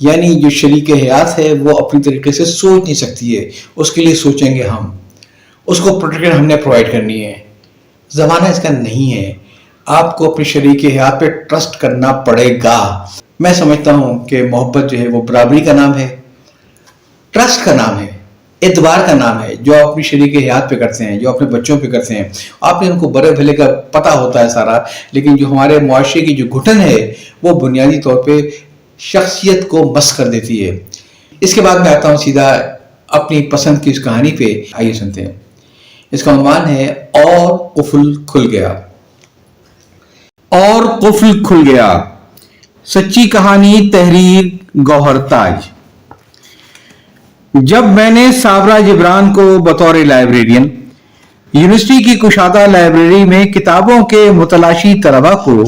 یعنی جو شریک حیات ہے وہ اپنی طریقے سے سوچ نہیں سکتی ہے، اس کے لیے سوچیں گے ہم، اس کو پروٹیکشن ہم نے پرووائڈ کرنی ہے۔ زمانہ اس کا نہیں ہے، آپ کو اپنی شریک حیات پہ ٹرسٹ کرنا پڑے گا۔ میں سمجھتا ہوں کہ محبت جو ہے وہ برابری کا نام ہے، ٹرسٹ کا نام ہے، اعتبار کا نام ہے، جو آپ اپنی شریک حیات پہ کرتے ہیں، جو اپنے بچوں پہ کرتے ہیں۔ آپ نے ان کو برے بھلے کا پتہ ہوتا ہے سارا، لیکن جو ہمارے معاشرے کی جو گھٹن ہے وہ بنیادی طور پہ شخصیت کو مس کر دیتی ہے۔ اس کے بعد میں آتا ہوں سیدھا اپنی پسند کی اس کہانی پہ، آئیے سنتے ہیں۔ اس کا عنوان ہے اور قفل کھل گیا۔ اور قفل کھل گیا، سچی کہانی، تحریر گوہر تاج۔ جب میں نے صابرہ جبران کو بطور لائبریرین یونیورسٹی کی کشادہ لائبریری میں کتابوں کے متلاشی طلباء کو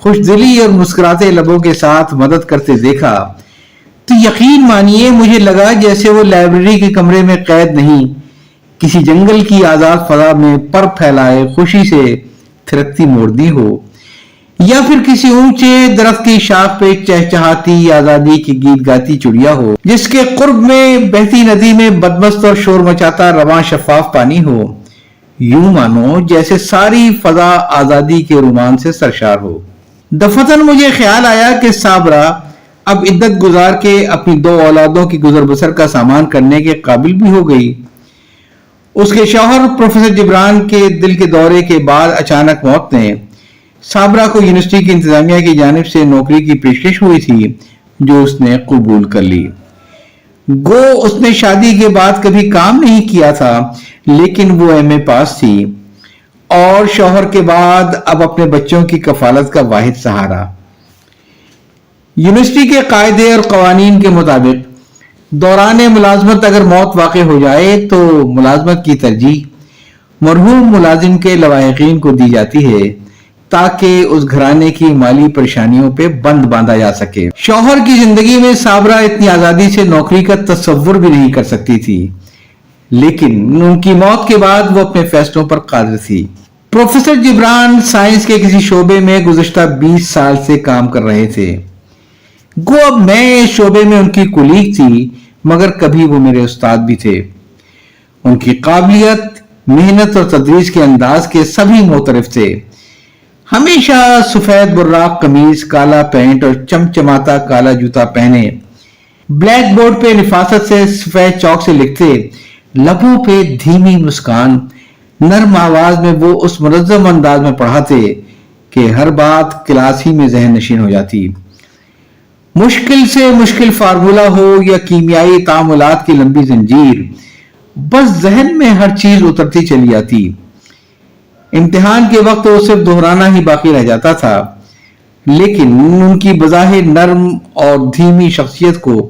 خوش دلی اور مسکراتے لبوں کے ساتھ مدد کرتے دیکھا تو یقین مانیے مجھے لگا جیسے وہ لائبریری کے کمرے میں قید نہیں، کسی جنگل کی آزاد فضا میں پر پھیلائے خوشی سے تھرکتی مردی ہو، یا پھر کسی اونچے درخت کی شاخ پہ چہچہاتی آزادی کی گیت گاتی چڑیا ہو، جس کے قرب میں بہتی ندی میں بدمست اور شور مچاتا رواں شفاف پانی ہو۔ یوں مانو جیسے ساری فضا آزادی کے رومان سے سرشار ہو۔ دفتن مجھے خیال آیا کہ صابرہ اب عدت گزار کے اپنی 2 اولادوں کی گزر بسر کا سامان کرنے کے قابل بھی ہو گئی۔ اس کے شوہر پروفیسر جبران کے دل کے دورے کے بعد اچانک موت نے صابرہ کو یونیورسٹی کی انتظامیہ کی جانب سے نوکری کی پیشکش ہوئی تھی جو اس نے قبول کر لی۔ گو اس نے شادی کے بعد کبھی کام نہیں کیا تھا، لیکن وہ ایم اے پاس تھی اور شوہر کے بعد اب اپنے بچوں کی کفالت کا واحد سہارا۔ یونیورسٹی کے قاعدے اور قوانین کے مطابق دوران ملازمت اگر موت واقع ہو جائے تو ملازمت کی ترجیح مرحوم ملازم کے لواحقین کو دی جاتی ہے تاکہ اس گھرانے کی مالی پریشانیوں پہ بند باندھا جا سکے۔ شوہر کی زندگی میں صابرہ اتنی آزادی سے نوکری کا تصور بھی نہیں کر سکتی تھی، لیکن ان کی موت کے بعد وہ اپنے فیصلوں پر قادر تھی۔ پروفیسر جبران سائنس کے کسی شعبے میں گزشتہ 20 سال سے کام کر رہے تھے۔ گو اب میں اس شعبے میں ان کی کولیگ تھی، مگر کبھی وہ میرے استاد بھی تھے۔ ان کی قابلیت، محنت اور تدریس کے انداز کے سبھی معترف تھے۔ ہمیشہ سفید براق قمیض، کالا پینٹ اور چمچماتا کالا جوتا پہنے، بلیک بورڈ پہ نفاست سے سفید چاک سے لکھتے، لبوں پہ دھیمی مسکان، نرم آواز میں وہ اس منظم انداز میں پڑھاتے کہ ہر بات کلاس ہی میں ذہن نشین ہو جاتی۔ مشکل سے مشکل فارمولہ ہو یا کیمیائی تعاملات کی لمبی زنجیر، بس ذہن میں ہر چیز اترتی چلی جاتی۔ امتحان کے وقت وہ صرف دہرانا ہی باقی رہ جاتا تھا، لیکن ان کی بظاہر نرم اور دھیمی شخصیت کو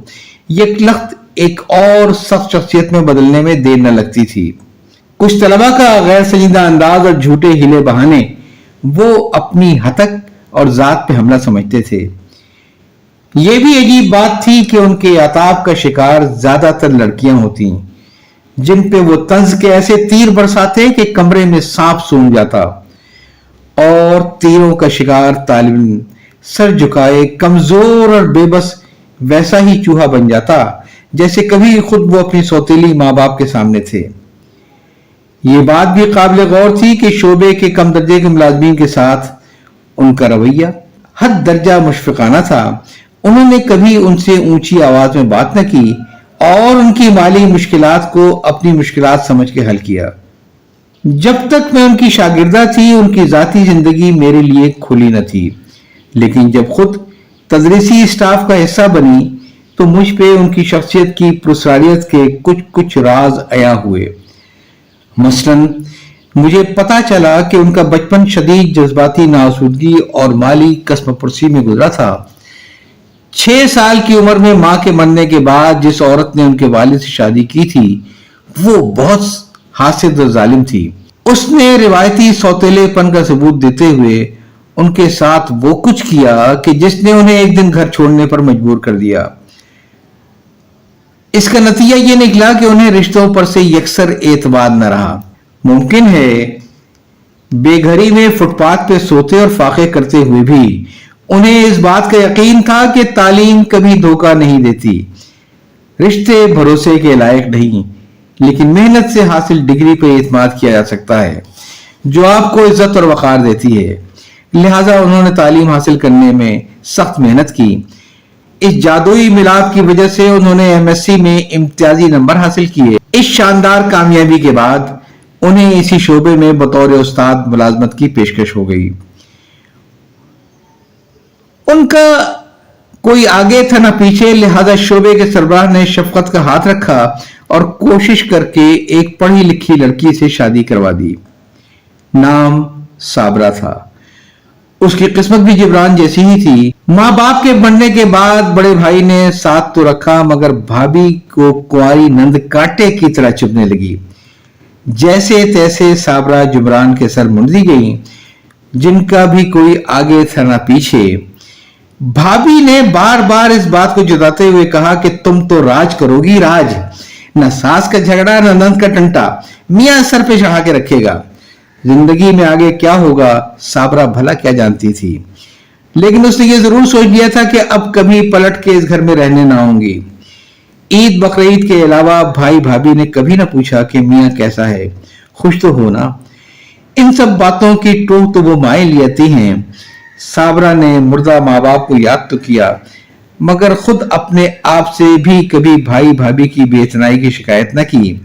یکلخت ایک اور سخت شخصیت میں بدلنے میں دیر نہ لگتی تھی۔ کچھ طلباء کا غیر سنجیدہ انداز اور جھوٹے ہیلے بہانے وہ اپنی ہتک اور ذات پہ حملہ سمجھتے تھے۔ یہ بھی عجیب بات تھی کہ ان کے عطاب کا شکار زیادہ تر لڑکیاں ہوتی، جن پہ وہ طنز کے ایسے تیر برساتے کہ کمرے میں سانپ سونگ جاتا، اور تیروں کا شکار طالب علم سر جھکائے کمزور اور بے بس ویسا ہی چوہا بن جاتا جیسے کبھی خود وہ اپنی سوتیلی ماں باپ کے سامنے تھے۔ یہ بات بھی قابل غور تھی کہ شعبے کے کم درجے کے ملازمین کے ساتھ ان کا رویہ حد درجہ مشفقانہ تھا۔ انہوں نے کبھی ان سے اونچی آواز میں بات نہ کی اور ان کی مالی مشکلات کو اپنی مشکلات سمجھ کے حل کیا۔ جب تک میں ان کی شاگردہ تھی ان کی ذاتی زندگی میرے لیے کھلی نہ تھی، لیکن جب خود تدریسی سٹاف کا حصہ بنی تو مجھ پہ ان کی شخصیت کی پراسراریت کے کچھ راز عیاں ہوئے۔ مثلاً مجھے پتا چلا کہ ان کا بچپن شدید جذباتی ناآسودگی اور مالی قسم پرسی میں گزرا تھا۔ 6 سال کی عمر میں ماں کے مرنے کے بعد جس عورت نے ان کے والد سے شادی کی تھی وہ بہت حاسد اور ظالم تھی۔ اس نے روایتی سوتیلے پن کا ثبوت دیتے ہوئے ان کے ساتھ وہ کچھ کیا کہ جس نے انہیں ایک دن گھر چھوڑنے پر مجبور کر دیا۔ اس کا نتیجہ یہ نکلا کہ انہیں رشتوں پر سے یکسر اعتماد نہ رہا۔ ممکن ہے بے گھری میں فٹ پاتھ پہ سوتے اور فاقے کرتے ہوئے بھی انہیں اس بات کا یقین تھا کہ تعلیم کبھی دھوکہ نہیں دیتی، رشتے بھروسے کے لائق نہیں، لیکن محنت سے حاصل ڈگری پہ اعتماد کیا جا سکتا ہے جو آپ کو عزت اور وقار دیتی ہے۔ لہٰذا انہوں نے تعلیم حاصل کرنے میں سخت محنت کی۔ اس جادوئی ملاپ کی وجہ سے انہوں نے ایم ایس سی میں امتیازی نمبر حاصل کیے۔ اس شاندار کامیابی کے بعد انہیں اسی شعبے میں بطور استاد ملازمت کی پیشکش ہو گئی۔ ان کا کوئی آگے تھا نہ پیچھے، لہذا شعبے کے سربراہ نے شفقت کا ہاتھ رکھا اور کوشش کر کے ایک پڑھی لکھی لڑکی سے شادی کروا دی۔ نام صابرہ تھا۔ اس کی قسمت بھی جبران جیسی ہی تھی۔ ماں باپ کے بننے کے بعد بڑے بھائی نے ساتھ تو رکھا، مگر بھابھی کو کنواری نند کانٹے کی طرح چبھنے لگی۔ جیسے تیسے صابرہ جبران کے سر منڈی گئیں، جن کا بھی کوئی آگے تھا نہ پیچھے۔ بھابھی نے بار بار اس بات کو جتاتے ہوئے کہا کہ تم تو راج کرو گی راج، نہ ساس کا جھگڑا نہ نند کا ٹنٹا، میاں سر پہ چڑھا کے رکھے گا۔ زندگی میں آگے کیا ہوگا صابرہ بھلا کیا جانتی تھی، لیکن اس نے یہ ضرور سوچ لیا تھا کہ اب کبھی پلٹ کے اس گھر میں رہنے نہ ہوں گی۔ عید بقرعید کے علاوہ بھائی بھابھی نے کبھی نہ پوچھا کہ میاں کیسا ہے، خوش تو ہونا۔ ان سب باتوں کی ٹوہ تو وہ مائیں لیتی ہیں۔ صابرہ نے مردہ ماں باپ کو یاد تو کیا، مگر خود اپنے آپ سے بھی کبھی بھائی بھابھی کی بے اتنائی کی شکایت نہ کی۔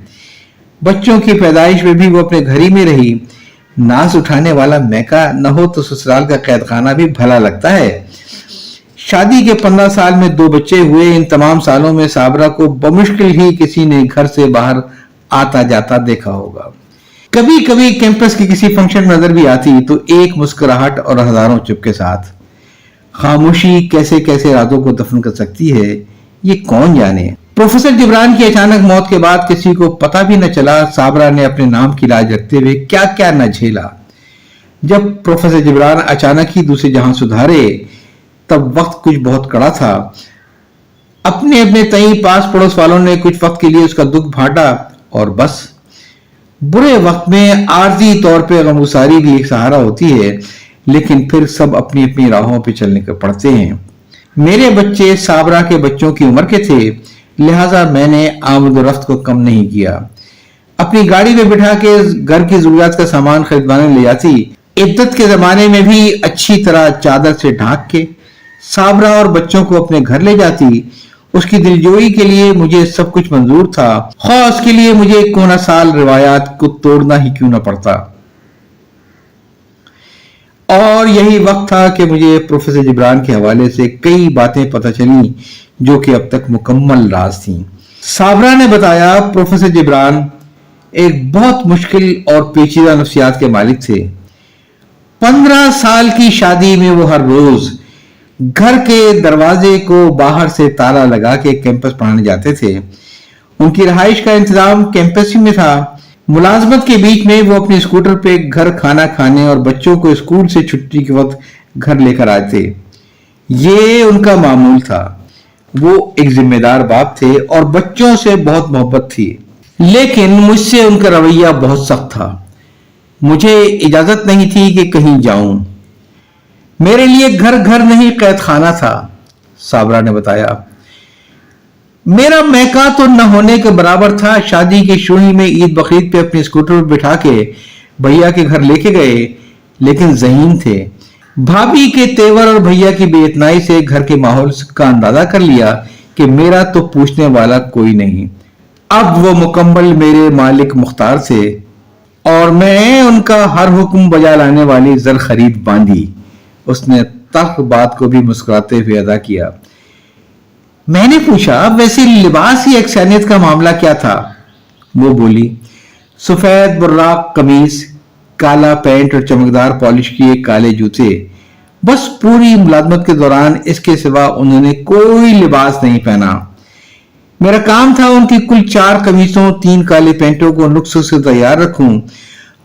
بچوں کی پیدائش میں بھی وہ اپنے گھر ہی میں رہی۔ ناز اٹھانے والا میکا نہ ہو تو سسرال کا قید خانہ بھی بھلا لگتا ہے۔ شادی کے 15 سال میں 2 بچے ہوئے۔ ان تمام سالوں میں صابرہ کو بمشکل ہی کسی نے گھر سے باہر آتا جاتا دیکھا ہوگا۔ کبھی کبھی کیمپس کی کسی فنکشن میں نظر بھی آتی تو ایک مسکراہٹ اور ہزاروں چپ کے ساتھ۔ خاموشی کیسے کیسے رازوں کو دفن کر سکتی ہے، یہ کون جانے۔ پروفیسر جبران کی اچانک موت کے بعد کسی کو پتہ بھی نہ چلا صابرہ نے اپنے نام کی لاج رکھتے ہوئے کیا کیا نہ جھیلا۔ جب پروفیسر جبران اچانک ہی دوسرے جہاں سدھارے تب وقت کچھ بہت کڑا تھا۔ اپنے تئیں پاس پڑوس والوں نے کچھ وقت کے لیے اس کا دکھ بھانٹا اور بس۔ برے وقت میں عارضی طور پہ غمگساری بھی ایک سہارا ہوتی ہے، لیکن پھر سب اپنی اپنی راہوں پہ چلنے کے پڑتے ہیں۔ میرے بچے صابرہ کے بچوں کی عمر کے تھے، لہٰذا میں نے آمد و رفت کو کم نہیں کیا۔ اپنی گاڑی میں بٹھا کے گھر کی ضروریات کا سامان خریدوانے لے جاتی۔ عدت کے زمانے میں بھی اچھی طرح چادر سے ڈھانک کے صابرہ اور بچوں کو اپنے گھر لے جاتی۔ اس کی دلجوئی کے لیے مجھے سب کچھ منظور تھا، خواہ اس کے لیے مجھے کونا سال روایات کو توڑنا ہی کیوں نہ پڑتا۔ اور یہی وقت تھا کہ مجھے پروفیسر جبران کے حوالے سے کئی باتیں پتہ چلیں جو کہ اب تک مکمل راز تھیں۔ صابرہ نے بتایا پروفیسر جبران ایک بہت مشکل اور پیچیدہ نفسیات کے مالک تھے۔ 15 سال کی شادی میں وہ ہر روز گھر کے دروازے کو باہر سے تالا لگا کے کیمپس پڑھانے جاتے تھے۔ ان کی رہائش کا انتظام کیمپس ہی میں تھا۔ ملازمت کے بیچ میں وہ اپنے اسکوٹر پہ گھر کھانا کھانے اور بچوں کو اسکول سے چھٹی کے وقت گھر لے کر آتے۔ یہ ان کا معمول تھا۔ وہ ایک ذمہ دار باپ تھے اور بچوں سے بہت محبت تھی، لیکن مجھ سے ان کا رویہ بہت سخت تھا۔ مجھے اجازت نہیں تھی کہ کہیں جاؤں۔ میرے لیے گھر نہیں قید خانہ تھا، صابرہ نے بتایا۔ میرا میکا تو نہ ہونے کے برابر تھا۔ شادی کی شروع میں عید بقرعید پہ اپنے اسکوٹر پر بٹھا کے بھیا کے گھر لے کے گئے، لیکن ذہین تھے۔ بھابھی کے تیور اور بھیا کی بے اتنائی سے گھر کے ماحول کا اندازہ کر لیا کہ میرا تو پوچھنے والا کوئی نہیں۔ اب وہ مکمل میرے مالک مختار تھے اور میں ان کا ہر حکم بجا لانے والی زر خرید باندھی۔ اس نے تلخ بات کو بھی مسکراتے ہوئے ادا کیا۔ میں نے پوچھا ویسے لباس کی یکسانیت کا معاملہ کیا تھا؟ وہ بولی سفید براق قمیص، کالا پینٹ اور چمکدار پالش کیے کالے جوتے، بس پوری ملازمت کے دوران اس کے سوا انہوں نے کوئی لباس نہیں پہنا۔ میرا کام تھا ان کی کل 4 قمیصوں 3 کالے پینٹوں کو نقص سے تیار رکھوں۔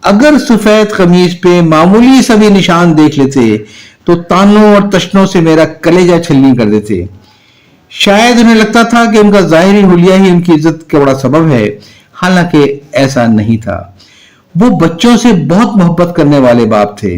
اگر سفید قمیص پہ معمولی سا بھی نشان دیکھ لیتے تو تانوں اور تشنوں سے میرا کلیجہ چھلنی کر دیتے۔ شاید انہیں لگتا تھا کہ ان کا ظاہری حلیہ ہی ان کی عزت کا بڑا سبب ہے، حالانکہ ایسا نہیں تھا۔ وہ بچوں سے بہت محبت کرنے والے باپ تھے۔